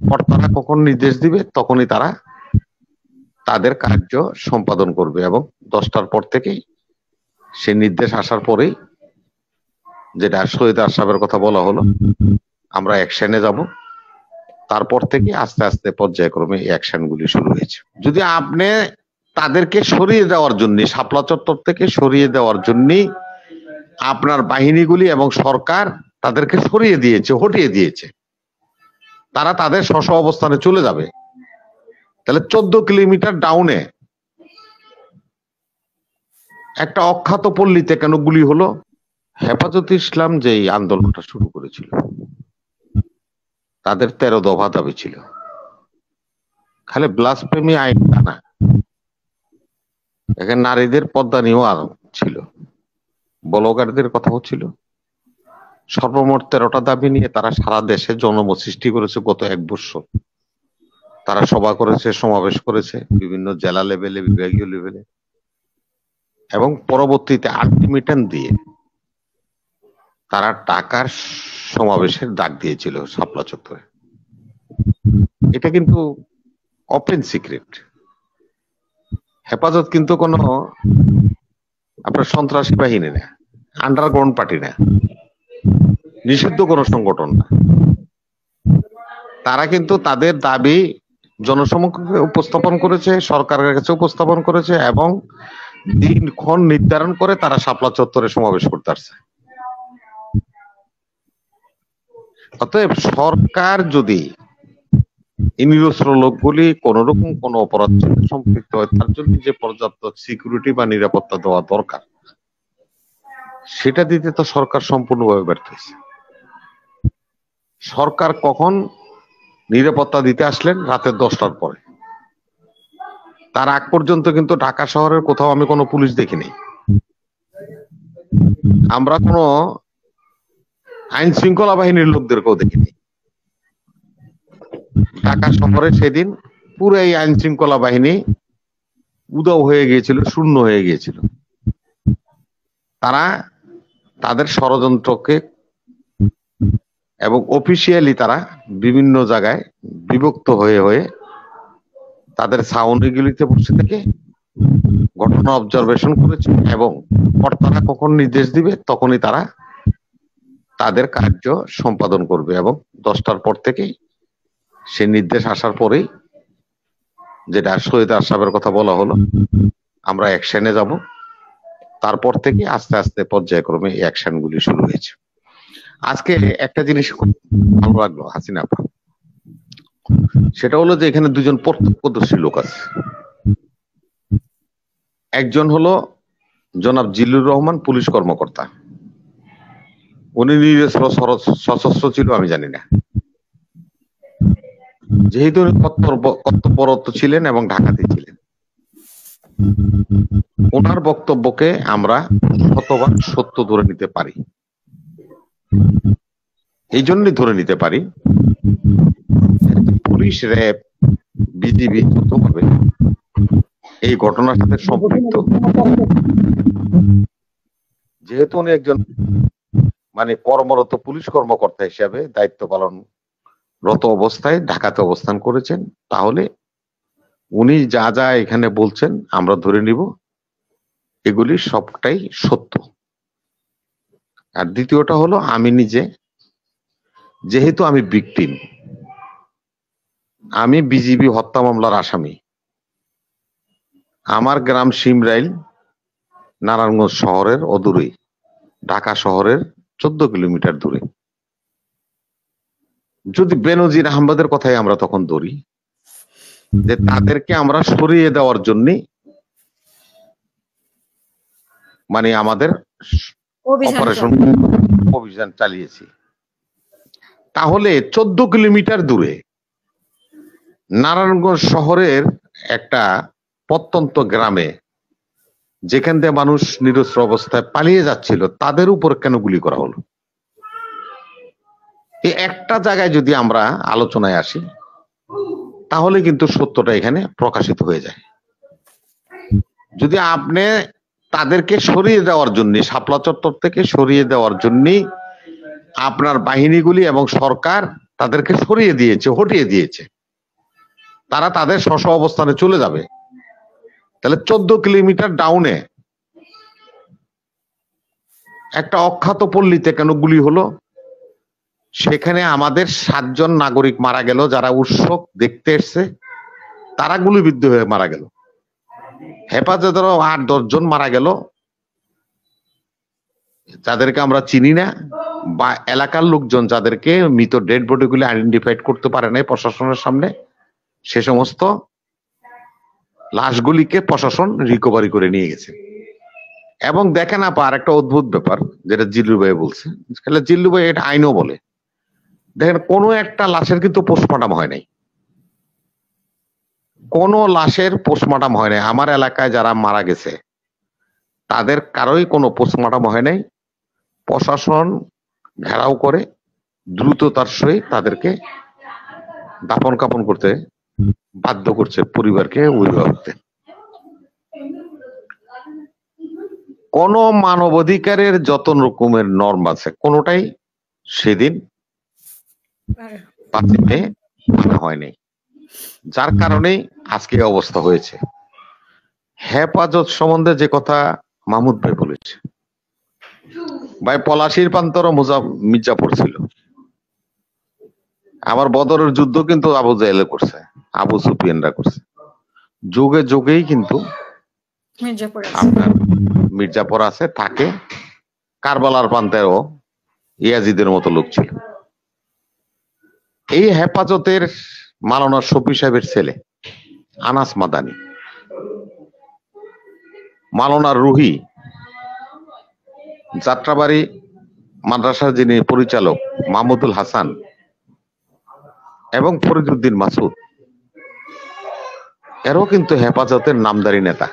কর্তারা কখন নির্দেশ দিবে তখনই তারা তাদের কার্য সম্পাদন করবে এবং 10টার পর থেকেই সে নির্দেশ আসার পরেই, যেটা শহীদ আশরাফের কথা বলা হলো, আমরা অ্যাকশনে যাব। তারপর থেকে আস্তে আস্তে পর্যায়ক্রমে এই অ্যাকশনগুলি শুরু হয়েছে। যদি আপনি তাদেরকে সরিয়ে দেওয়ার জন্য, শাপলা চত্বর থেকে সরিয়ে দেওয়ার জন্য আপনার বাহিনীগুলি এবং সরকার তাদেরকে সরিয়ে দিয়েছে, হটিয়ে দিয়েছে, তারা তাদের স্ব অবস্থানে চলে যাবে, তাহলে 14 কিলোমিটার ডাউনে একটা অখ্যাত পল্লীতে কেন গুলি হলো? হেফাজতে ইসলাম যে এই আন্দোলনটা শুরু করেছিল, তাদের 13 দফা দাবি ছিল। খালি ব্লাসফেমি আইনটা না, এখানে নারীদের পর্দা নিয়েও ছিল, ব্লগারদের কথাও ছিল। সর্বমোট 13টা দাবি নিয়ে তারা সারা দেশে জনমত সৃষ্টি করেছে। গত 1 বছর তারা সভা করেছে, সমাবেশ করেছে বিভিন্ন জেলা লেভেলে, বিভাগীয় লেভেলে, এবং পরবর্তীতে আলটিমেটাম দিয়ে তারা টাকার সমাবেশের ডাক দিয়েছিল শাপলা চত্বরে। এটা কিন্তু ওপেন সিক্রেট। হেফাজত কিন্তু কোনো আপনার সন্ত্রাসী বাহিনী না, আন্ডারগ্রাউন্ড পার্টি না, নিষিদ্ধ কোনো সংগঠন না। তারা কিন্তু তাদের দাবি জনসমক্ষে উপস্থাপন করেছে, সরকারের কাছে উপস্থাপন করেছে, এবং দিনক্ষণ নির্ধারণ করে তারা শাপলা চত্বরে সমাবেশ করতে আসছে। অতএব সরকার যদি নিরস্ত্র লোকগুলি কোন রকম কোন অপরাধ সম্পৃক্ত হয়, তার জন্য যে পর্যাপ্ত সিকিউরিটি বা নিরাপত্তা দেওয়া দরকার, সেটা দিতে তো সরকার সম্পূর্ণভাবে ব্যর্থ হয়েছে। সরকার কখন নিরাপত্তা দিতে আসলেন? রাতে 10টার পরে। তার আগ পর্যন্ত কিন্তু ঢাকা শহরের কোথাও আমি কোনো পুলিশ দেখিনি। আমরা কোনো আইন শৃঙ্খলা বাহিনীর লোকদেরকেও দেখিনি। ঢাকা শহরে সেদিন পুরো এই আইন শৃঙ্খলা বাহিনী উধাও হয়ে গিয়েছিল, শূন্য হয়ে গিয়েছিল। তারা তাদের ষড়যন্ত্রকে এবং অফিসিয়ালি তারা বিভিন্ন জায়গায় বিভক্ত হয়ে হয়ে তাদের ছাউনিগুলিতে বসে থেকে ঘটনা অবজারভেশন করেছে, এবং কর্তারা কখন নির্দেশ দিবে তখনই তারা তাদের কার্য সম্পাদন করবে, এবং 10টার পর থেকেই সে নির্দেশ আসার পরেই, যেটা শহীদ আশরাফের কথা বলা হলো, আমরা অ্যাকশনে যাব। তারপর থেকে আস্তে আস্তে পর্যায়ক্রমে এই অ্যাকশনগুলি শুরু হয়েছে। আজকে একটা জিনিস খুব ভালো লাগলো হাসিনা আপা, সেটা হলো যে এখানে দুজন প্রত্যক্ষদর্শী লোক আছে। একজন হলো জনাব জিল্লুর রহমান, পুলিশ কর্মকর্তা। উনি নিরস্ত্র সশস্ত্র ছিল আমি জানি না, যেহেতু উনি কর্তব্যরত ছিলেন এবং ঢাকাতে ছিলেন, ওনার বক্তব্যকে আমরা শতভাগ সত্য ধরে নিতে পারি। এই জন্যই ধরে নিতে পারি, পুলিশ, র্যাব, বিজিবি যৌথভাবে এই ঘটনার সাথে সম্পৃক্ত। যেহেতু উনি একজন কর্মরত পুলিশ কর্মকর্তা হিসাবে দায়িত্ব পালনরত অবস্থায় ঢাকাতে অবস্থান করেছেন, তাহলে উনি যা যা এখানে বলছেন আমরা ধরে নিব এগুলি সবটাই সত্য। আর দ্বিতীয়টা হলো, আমি নিজে, যেহেতু আমি ভিকটিম, আমি বিজিবি হত্যা মামলার আসামি, আমার গ্রাম শিমরাইল নারায়ণগঞ্জ শহরের অদূরে, ঢাকা শহরের 14 কিলোমিটার দূরে। যদি বেনজির আহমেদের কথাই আমরা তখন ধরি, যে তাদেরকে আমরা সরিয়ে দেওয়ার জন্য আমাদের অভিযান চালিয়েছি, তাহলে 14 কিলোমিটার দূরে নারায়ণগঞ্জ শহরের একটা প্রত্যন্ত গ্রামে, যেখান থেকে মানুষ নিরস্ত্র অবস্থায় পালিয়ে যাচ্ছিল, তাদের উপর কেন গুলি করা হলো? এই একটা জায়গায় যদি আমরা আলোচনায় আসি, তাহলে কিন্তু সত্যটা এখানে প্রকাশিত হয়ে যায়। যদি আপনি তাদেরকে সরিয়ে দেওয়ার জন্য, শাপলা চত্বর থেকে সরিয়ে দেওয়ার জন্য আপনার বাহিনীগুলি এবং সরকার তাদেরকে সরিয়ে দিয়েছে, হটিয়ে দিয়েছে, তারা তাদের স্ব অবস্থানে চলে যাবে। তাহলে 14 কিলোমিটার ডাউনে একটা অখ্যাত পল্লীতে কেন গুলি হলো? সেখানে আমাদের 7 জন নাগরিক মারা গেল, যারা উৎসব দেখতে এসছে তারা গুলিবিদ্ধ হয়ে মারা গেল। হেফাজতেরও 8-10 জন মারা গেল, যাদেরকে আমরা চিনি না, বা এলাকার লোকজন যাদেরকে মৃত ডেড বডি গুলি আইডেন্টিফাইড করতে পারে নাই প্রশাসনের সামনে, সে সমস্ত লাশগুলিকে প্রশাসন রিকভারি করে নিয়ে গেছে। এবং দেখেন আর একটা অদ্ভুত ব্যাপার, যেটা জিল্লু ভাই বলছে, জিল্লু ভাই এটা আইনও বলে, দেখেন কোনো একটা লাশের কিন্তু পোস্টমর্টম হয় নাই, কোন লাশের পোস্টমর্টম হয় নাই। আমার এলাকায় যারা মারা গেছে তাদের কারোই কোনো পোস্টমর্টম হয় নাই। প্রশাসন ঘেরাও করে দ্রুততার সহিত তাদেরকে দাফন কাফন করতে বাধ্য করছে পরিবারকে, অভিভাবকদের। কোন মানবাধিকারের যত রকমের নর্ম আছে কোনটাই সেদিন মানা হয়নি, যার কারণে আজকে অবস্থা হয়েছে। হেফাজত সম্বন্ধে যে কথা মাহমুদ ভাই বলেছে, ভাই পলাশির প্রান্তর মির্জাপুর ছিল, আবার বদরের যুদ্ধ কিন্তু আবু জাহেলে করছে, আবু সুফিয়ানরা করছে, যুগে যুগেই কিন্তু আপনার মির্জাপুর আছে, থাকে। কারবালার প্রান্তেও ইয়াজিদের মতো লোক ছিল। এই হেফাজতের মাওলানা শফি সাহেবের ছেলে আনাস মাদানি, মাওলানা রুহি, যাত্রাবাড়ি মাদ্রাসার যিনি পরিচালক মাহমুদুল হাসান এবং ফরিদউদ্দিন মাসুদ, এরও কিন্তু হেফাজতের নামদারি নেতা।